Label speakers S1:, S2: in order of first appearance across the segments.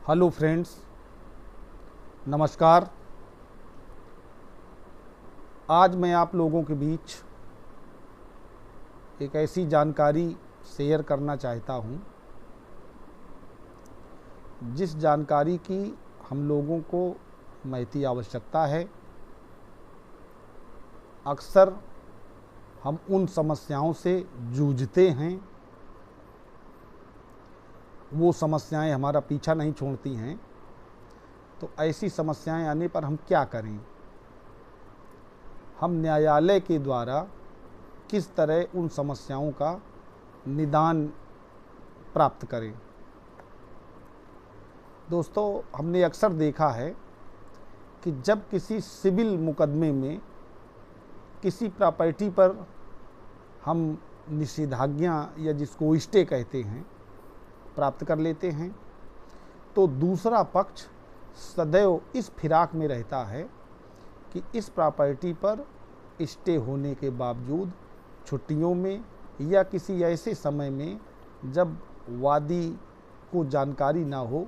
S1: Hello friends, नमस्कार। आज मैं आप लोगों के बीच एक ऐसी जानकारी शेयर करना चाहता हूं, जिस जानकारी की हम लोगों को महती आवश्यकता है। अक्सर हम उन समस्याओं से जूझते हैं, वो समस्याएं हमारा पीछा नहीं छोड़ती हैं। तो ऐसी समस्याएं आने पर हम क्या करें? हम न्यायालय के द्वारा किस तरह उन समस्याओं का निदान प्राप्त करें? दोस्तों, हमने अक्सर देखा है कि जब किसी सिविल मुकदमे में किसी प्रॉपर्टी पर हम निषेधाज्ञा या जिसको स्टे कहते हैं प्राप्त कर लेते हैं, तो दूसरा पक्ष सदैव इस फिराक में रहता है कि इस प्रॉपर्टी पर स्टे होने के बावजूद छुट्टियों में या किसी ऐसे समय में जब वादी को जानकारी ना हो,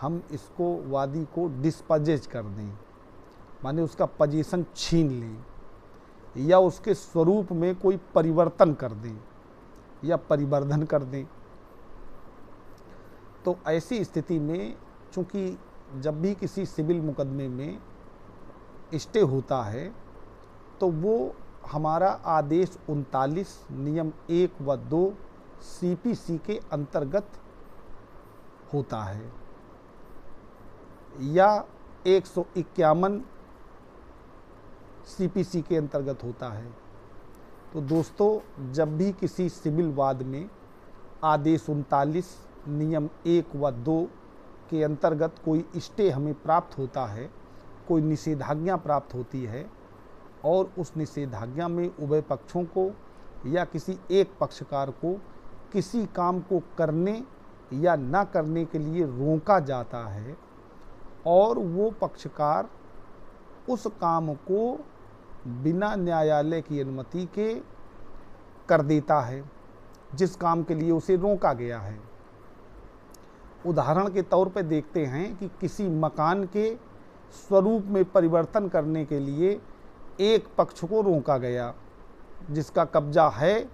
S1: हम इसको वादी को डिस्पजेज कर दें, माने उसका पोजीशन छीन लें या उसके स्वरूप में कोई परिवर्तन कर दें या परिवर्धन कर दें। तो ऐसी स्थिति में चूंकि जब भी किसी सिविल मुकदमे में स्टे होता है तो वो हमारा आदेश 39 नियम 1 व 2 सीपीसी के अंतर्गत होता है या 151 सीपीसी के अंतर्गत होता है। तो दोस्तों, जब भी किसी सिविल वाद में आदेश 39 नियम 1 व 2 के अंतर्गत कोई स्टे हमें प्राप्त होता है, कोई निषेधाज्ञा प्राप्त होती है और उस निषेधाज्ञा में उभय पक्षों को या किसी एक पक्षकार को किसी काम को करने या न करने के लिए रोका जाता है और वो पक्षकार उस काम को बिना न्यायालय की अनुमति के कर देता है जिस काम के लिए उसे रोका गया है। उदाहरण के तौर पर देखते हैं कि किसी मकान के स्वरूप में परिवर्तन करने के लिए एक पक्ष को रोका गया, जिसका कब्जा है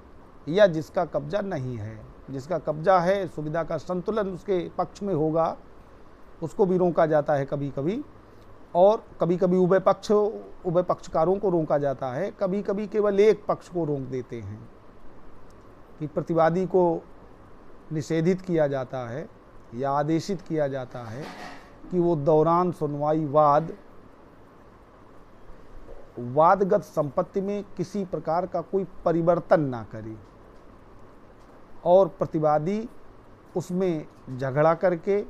S1: या जिसका कब्जा नहीं है। जिसका कब्जा है, सुविधा का संतुलन उसके पक्ष में होगा, उसको भी रोका जाता है कभी कभी, और कभी कभी उभय पक्षकारों को रोका जाता है। कभी कभी केवल एक पक्ष को रोक देते हैं कि प्रतिवादी को निषेधित किया जाता है या आदेशित किया जाता है कि वो दौरान सुनवाई वादगत संपत्ति में किसी प्रकार का कोई परिवर्तन ना करे और प्रतिवादी उसमें झगड़ा करके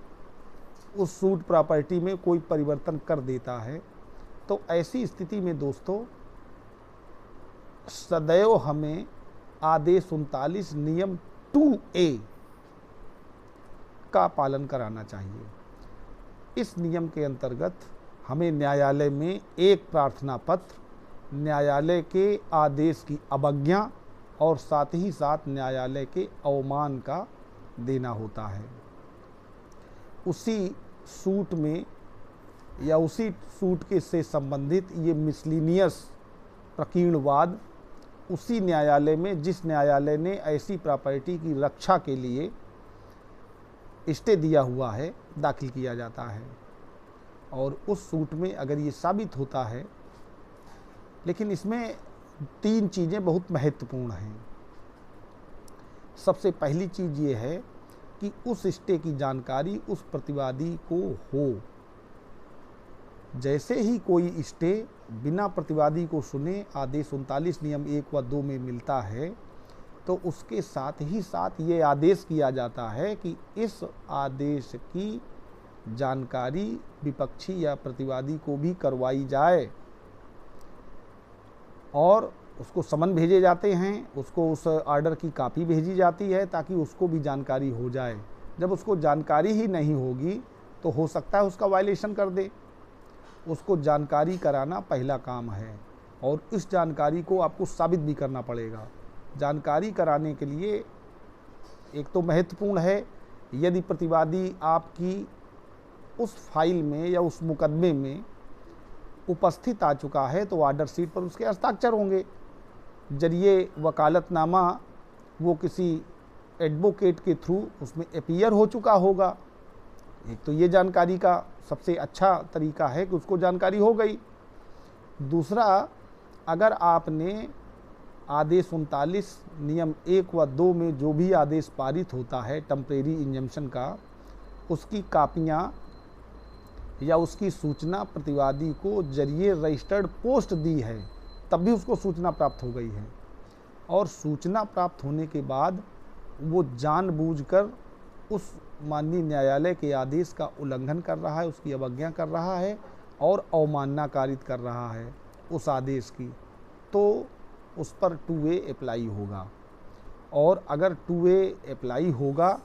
S1: उस सूट प्रॉपर्टी में कोई परिवर्तन कर देता है। तो ऐसी स्थिति में दोस्तों, सदैव हमें आदेश 39 नियम 2A का पालन कराना चाहिए। इस नियम के अंतर्गत हमें न्यायालय में एक प्रार्थना पत्र, न्यायालय के आदेश की अवज्ञा और साथ ही साथ न्यायालय के अवमान का देना होता है। उसी सूट में या उसी सूट के से संबंधित ये मिसलिनियस प्रकीर्णवाद उसी न्यायालय में, जिस न्यायालय ने ऐसी प्रॉपर्टी की रक्षा के लिए स्टे दिया हुआ है, दाखिल किया जाता है। और उस सूट में अगर ये साबित होता है, लेकिन इसमें 3 चीज़ें बहुत महत्वपूर्ण हैं। सबसे पहली चीज़ ये है कि उस स्टे की जानकारी उस प्रतिवादी को हो। जैसे ही कोई स्टे बिना प्रतिवादी को सुने आदेश 39 नियम 1 व 2 में मिलता है, तो उसके साथ ही साथ ये आदेश किया जाता है कि इस आदेश की जानकारी विपक्षी या प्रतिवादी को भी करवाई जाए और उसको समन भेजे जाते हैं, उसको उस आर्डर की कॉपी भेजी जाती है ताकि उसको भी जानकारी हो जाए। जब उसको जानकारी ही नहीं होगी तो हो सकता है उसका वायलेशन कर दे। उसको जानकारी कराना पहला काम है और इस जानकारी को आपको साबित भी करना पड़ेगा। जानकारी कराने के लिए एक तो महत्वपूर्ण है, यदि प्रतिवादी आपकी उस फाइल में या उस मुकदमे में उपस्थित आ चुका है तो ऑर्डर शीट पर उसके हस्ताक्षर होंगे। जरिए वकालतनामा वो किसी एडवोकेट के थ्रू उसमें अपीयर हो चुका होगा। एक तो ये जानकारी का सबसे अच्छा तरीका है कि उसको जानकारी हो गई। दूसरा, अगर आपने आदेश 39 नियम 1 व 2 में जो भी आदेश पारित होता है टेम्परेरी इंजंक्शन का, उसकी कापियां या उसकी सूचना प्रतिवादी को जरिए रजिस्टर्ड पोस्ट दी है, तब भी उसको सूचना प्राप्त हो गई है। और सूचना प्राप्त होने के बाद वो जानबूझकर उस माननीय न्यायालय के आदेश का उल्लंघन कर रहा है, उसकी अवज्ञा कर रहा है और अवमानना कारित कर रहा है उस आदेश की, तो उस पर 2A अप्लाई होगा। और अगर 2A अप्लाई होगा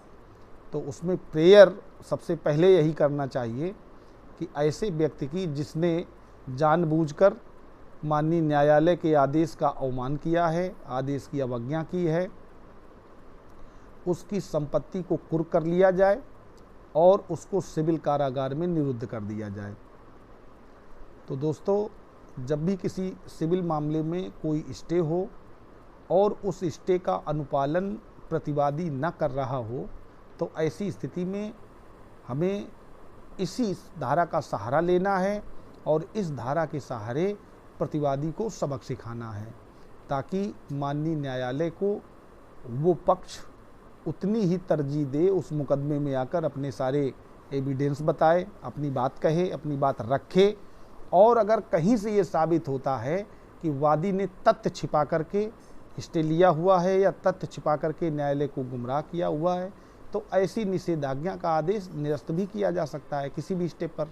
S1: तो उसमें प्रेयर सबसे पहले यही करना चाहिए कि ऐसे व्यक्ति की जिसने जानबूझकर माननीय न्यायालय के आदेश का अवमान किया है, आदेश की अवज्ञा की है, उसकी संपत्ति को कुर्क कर लिया जाए और उसको सिविल कारागार में निरुद्ध कर दिया जाए। तो दोस्तों, जब भी किसी सिविल मामले में कोई स्टे हो और उस स्टे का अनुपालन प्रतिवादी न कर रहा हो, तो ऐसी स्थिति में हमें इसी धारा का सहारा लेना है और इस धारा के सहारे प्रतिवादी को सबक सिखाना है, ताकि माननीय न्यायालय को वो पक्ष उतनी ही तरजीह दे, उस मुकदमे में आकर अपने सारे एविडेंस बताए, अपनी बात कहे, अपनी बात रखे। और अगर कहीं से ये साबित होता है कि वादी ने तथ्य छिपा करके स्टे लिया हुआ है या तथ्य छिपा करके न्यायालय को गुमराह किया हुआ है, तो ऐसी निषेधाज्ञा का आदेश निरस्त भी किया जा सकता है किसी भी स्टे पर।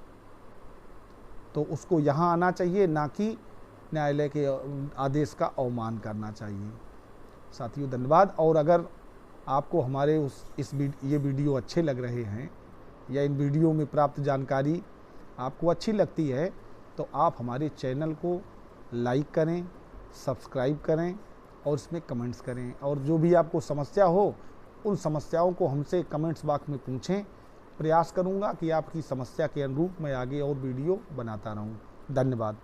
S1: तो उसको यहाँ आना चाहिए, ना कि न्यायालय के आदेश का अवमान करना चाहिए। साथियों, धन्यवाद। और अगर आपको हमारे ये वीडियो अच्छे लग रहे हैं या इन वीडियो में प्राप्त जानकारी आपको अच्छी लगती है, तो आप हमारे चैनल को लाइक करें, सब्सक्राइब करें और इसमें कमेंट्स करें। और जो भी आपको समस्या हो, उन समस्याओं को हमसे कमेंट्स बॉक्स में पूछें। प्रयास करूंगा कि आपकी समस्या के अनुरूप मैं आगे और वीडियो बनाता रहूं। धन्यवाद।